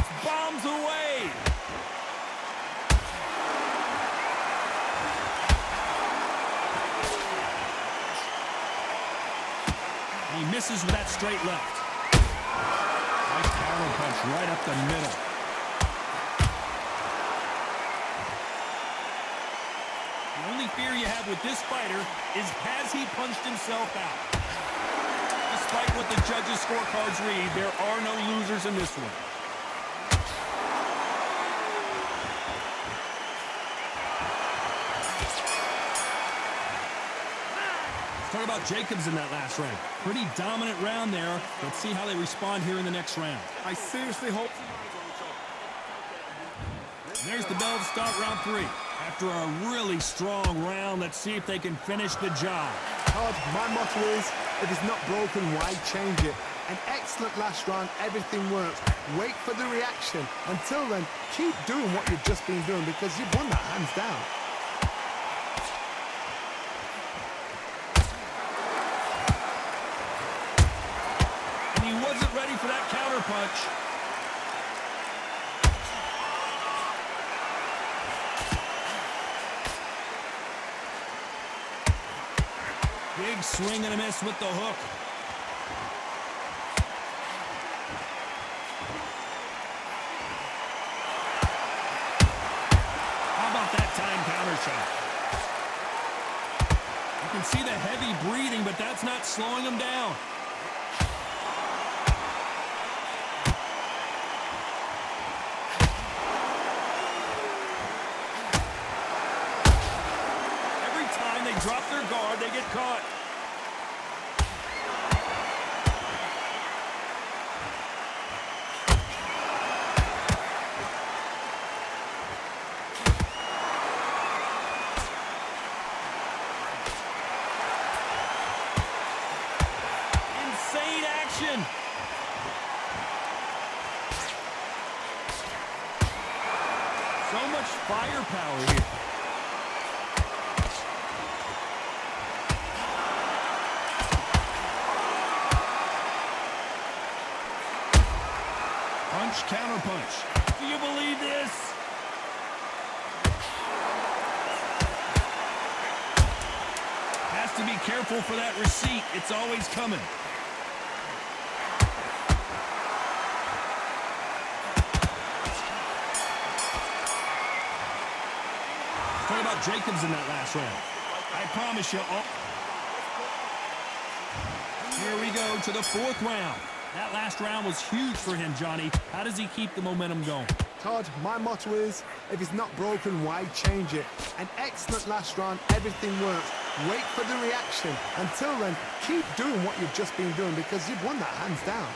just bombs away. He misses with that straight left. Nice counter punch right up the middle. The only fear you have with this fighter is, has he punched himself out? Despite what the judges' scorecards read, there are no losers in this one. Talk about Jacobs in that last round. Pretty dominant round there. Let's see how they respond here in the next round. I seriously hope... There's the bell to start round 3. After a really strong round, let's see if they can finish the job. Todd, my motto is, if it's not broken, why change it? An excellent last round, everything works. Wait for the reaction. Until then, keep doing what you've just been doing because you've won that hands down. And he wasn't ready for that counter punch. Big swing and a miss with the hook. How about that time counter shot? You can see the heavy breathing, but that's not slowing him down. Every time they drop their guard, they get caught. Insane action. So much firepower here. Punch, counter punch. Do you believe this? Has to be careful for that receipt. It's always coming. What about Jacobs in that last round? I promise you. Here we go to the 4th round. That last round was huge for him, Johnny. How does he keep the momentum going? Todd, my motto is, if it's not broken, why change it? An excellent last round, everything works. Wait for the reaction. Until then, keep doing what you've just been doing because you've won that hands down.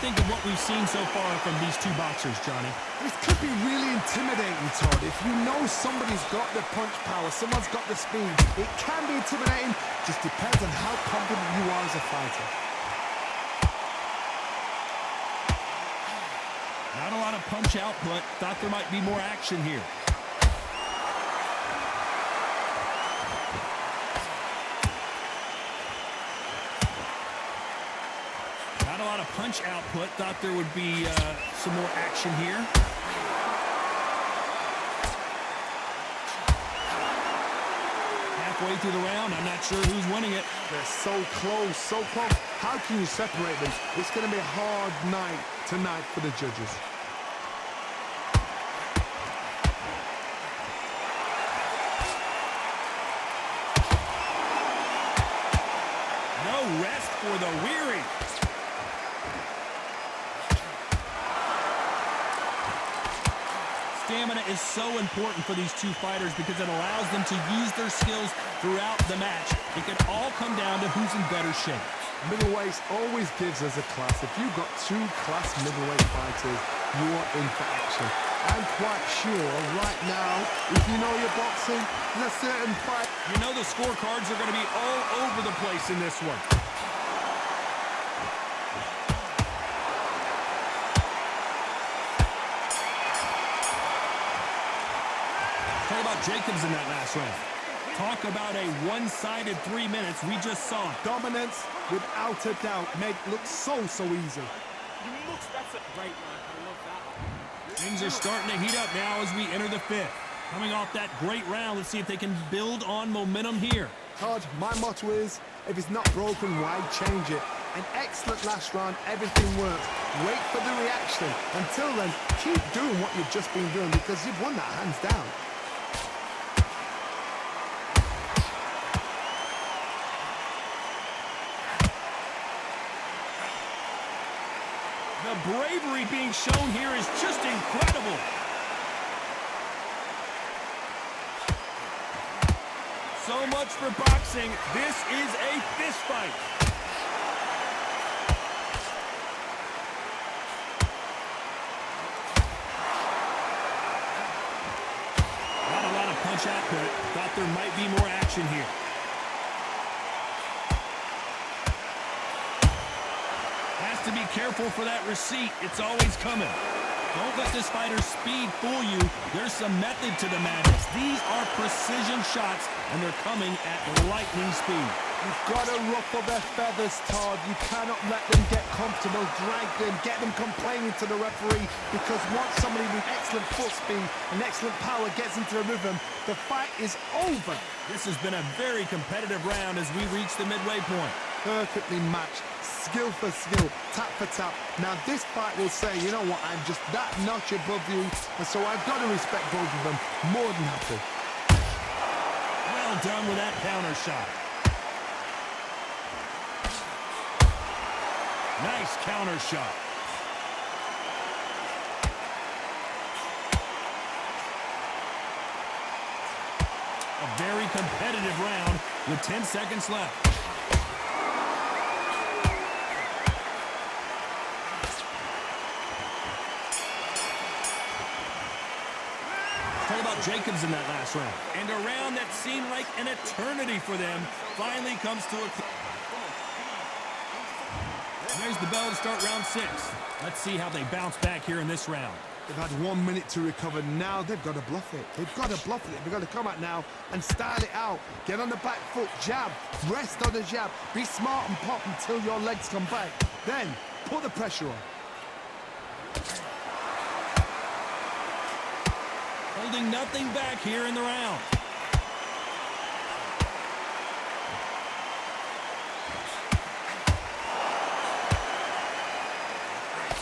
Think of what we've seen so far from these two boxers, Johnny? This could be really intimidating, Todd. If you know somebody's got the punch power, someone's got the speed, it can be intimidating. Just depends on how confident you are as a fighter. Not a lot of punch output. Thought there might be more action here. Not a lot of punch output. Thought there would be some more action here. Halfway through the round, I'm not sure who's winning it. They're so close, so close. How can you separate them? It's going to be a hard night tonight for the judges. No rest for the weary. Stamina is so important for these two fighters because it allows them to use their skills throughout the match. It can all come down to who's in better shape. Middleweight always gives us a class. If you've got 2 class middleweight fighters, you are in for action. I'm quite sure right now, if you know your boxing, there's a certain fight. You know the scorecards are going to be all over the place in this one. What about Jacobs in that last round? Talk about a one-sided 3 minutes. We just saw it. Dominance, without a doubt, made look so easy. That's a great one. I love that. Things are starting to heat up now as we enter the fifth. Coming off that great round, let's see if they can build on momentum here. Todd, my motto is, if it's not broken, why change it? An excellent last round, everything works. Wait for the reaction. Until then, keep doing what you've just been doing because you've won that hands down. The bravery being shown here is just incredible. So much for boxing. This is a fist fight. Not a lot of punch output. Thought there might be more action here. Has to be careful for that receipt. It's always coming. Don't let this fighter's speed fool you. There's some method to the madness. These are precision shots, and they're coming at lightning speed. You've got to ruffle their feathers, Todd. You cannot let them get comfortable, drag them, get them complaining to the referee, because once somebody with excellent foot speed and excellent power gets into the rhythm, the fight is over. This has been a very competitive round as we reach the midway point. Perfectly matched, skill for skill, tap for tap. Now this fight will say, you know what, I'm just that notch above you, and so I've got to respect both of them. More than happy. Well done with that counter shot. Nice counter shot. A very competitive round with 10 seconds left. Talk about Jacobs in that last round. And a round that seemed like an eternity for them finally comes to a close. There's the bell to start round 6. Let's see how they bounce back here in this round. They've had 1 minute to recover. Now they've got to bluff it. They've got to bluff it. They've got to come out now and style it out. Get on the back foot, jab, rest on the jab. Be smart and pop until your legs come back. Then put the pressure on. Holding nothing back here in the round.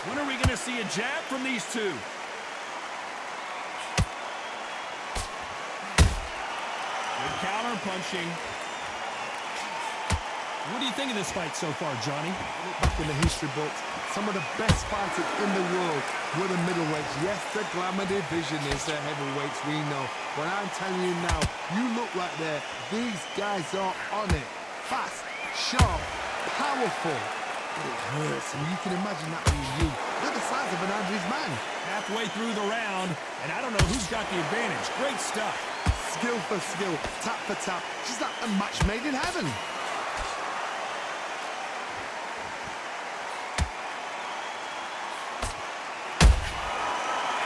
When are we going to see a jab from these two? Good counter punching. What do you think of this fight so far, Johnny? Look back in the history books. Some of the best fighters in the world were the middleweights. Yes, the glamour division is the heavyweights, we know. But I'm telling you now, you look right there. These guys are on it. Fast, sharp, powerful. But it hurts, and you can imagine that being you. They're the size of an average man. Halfway through the round, and I don't know who's got the advantage. Great stuff. Skill for skill, tap for tap. Just like a match made in heaven.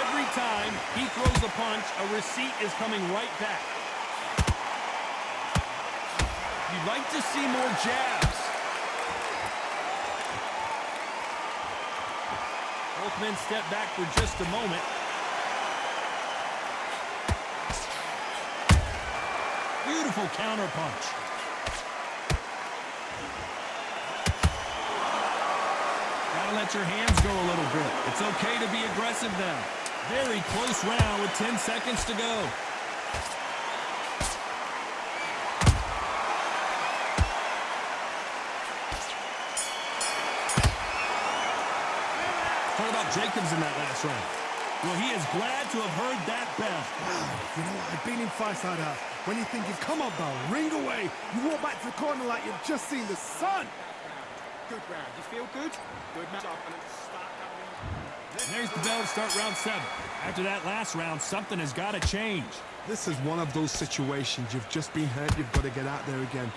Every time he throws a punch, a receipt is coming right back. You'd like to see more jabs. Both men step back for just a moment. Beautiful counter punch. Gotta let your hands go a little bit. It's okay to be aggressive now. Very close round with 10 seconds to go. What about Jacobs in that last round? Well, he is glad to have heard that bell. Wow, you know what? I've been in fights like that. When you're thinking, come on, bell, ring away. You walk back to the corner like you've just seen the sun. Good round. You feel good? Good match. There's the bell to start round 7. After that last round, something has got to change. This is one of those situations. You've just been hurt. You've got to get out there again.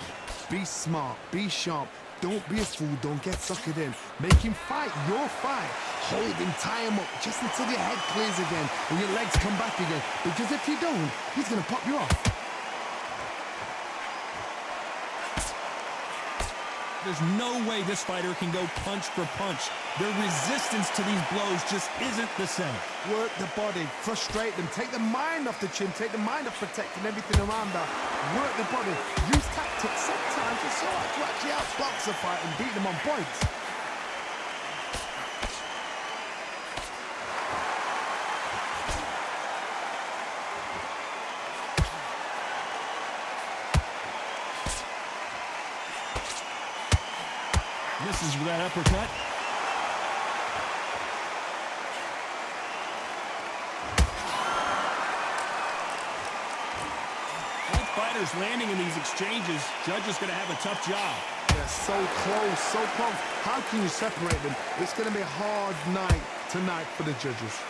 Be smart. Be sharp. Don't be a fool. Don't get suckered in. Make him fight your fight. Hold him, tie him up, just until your head clears again and your legs come back again. Because if you don't, he's going to pop you off. There's no way this fighter can go punch for punch. Their resistance to these blows just isn't the same. Work the body, frustrate them, take the mind off the chin, take the mind off protecting everything around that. Work the body, use tactics sometimes to sort of to actually outbox a fight and beat them on points. Misses with that uppercut. Both fighters landing in these exchanges. Judge is going to have a tough job. They're so close, so close. How can you separate them? It's going to be a hard night tonight for the judges.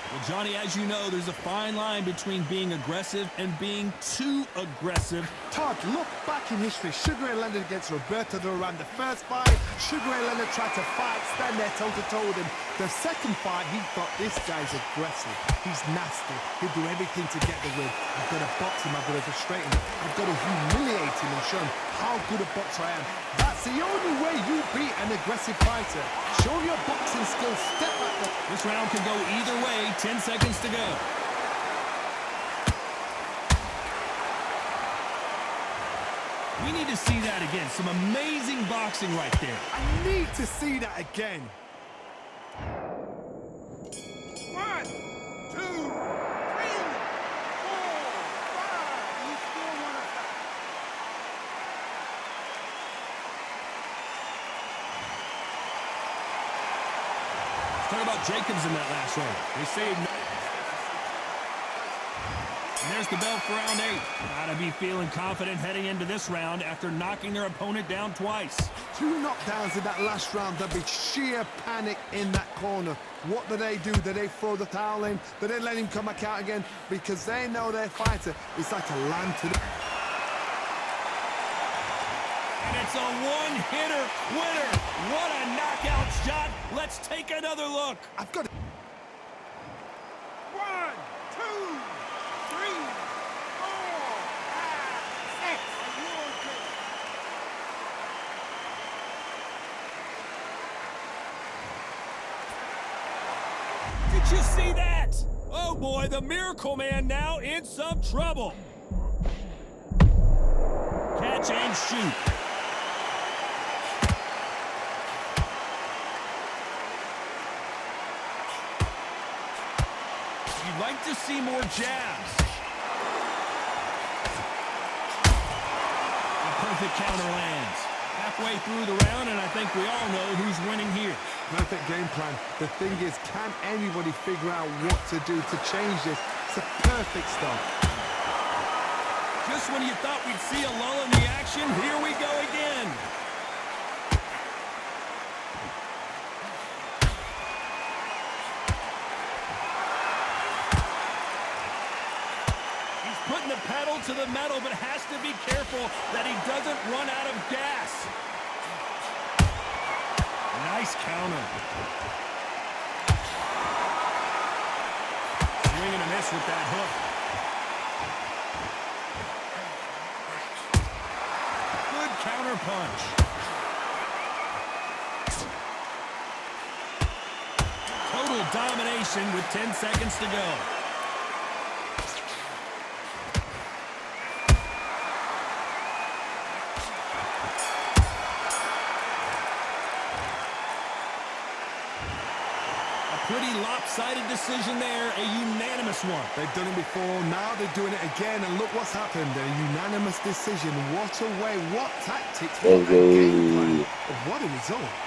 Well, Johnny, as you know, there's a fine line between being aggressive and being too aggressive. Todd, look back in history. Sugar Ray Leonard against Roberto Duran. The first fight, Sugar Ray Leonard tried to fight, stand there toe-to-toe with him. The second fight, he thought, this guy's aggressive. He's nasty. He'll do everything to get the win. I've got to box him. I've got to frustrate him. I've got to humiliate him and show him how good a boxer I am. That's the only way you beat an aggressive fighter. Show your boxing skills. Step back. This round can go either way. 10 seconds to go. We need to see that again. Some amazing boxing right there. I need to see that again. 1, 2, 3, 4, 5. You still want to fight. Talk about Jacobs in that last round. They saved. And there's the bell for round 8. Gotta be feeling confident heading into this round after knocking their opponent down twice. 2 knockdowns in that last round. There'll be sheer panic in that corner. What do? Do they throw the towel in? Do they let him come back out again? Because they know their fighter is like a lamb to the... And it's a one-hitter quitter. What a knockout shot. Let's take another look. I've got to... 1, 2, 3, 4, 5, 6. Are you okay? Did you see that? Oh boy, the Miracle Man now in some trouble. Catch and shoot. You'd like to see more jabs. A perfect counter lands. Halfway through the round, and I think we all know who's winning here. Perfect game plan. The thing is, can anybody figure out what to do to change this? It's a perfect start. Just when you thought we'd see a lull in the action, here we go again. He's putting the pedal to the metal, but has to be careful that he doesn't run out of gas. Nice counter. Swing and a miss with that hook. Good counter punch. Total domination with 10 seconds to go. Pretty lopsided decision there, a unanimous one. They've done it before, now they're doing it again, and look what's happened. A unanimous decision. What a way, what tactics, what a game plan. What a result.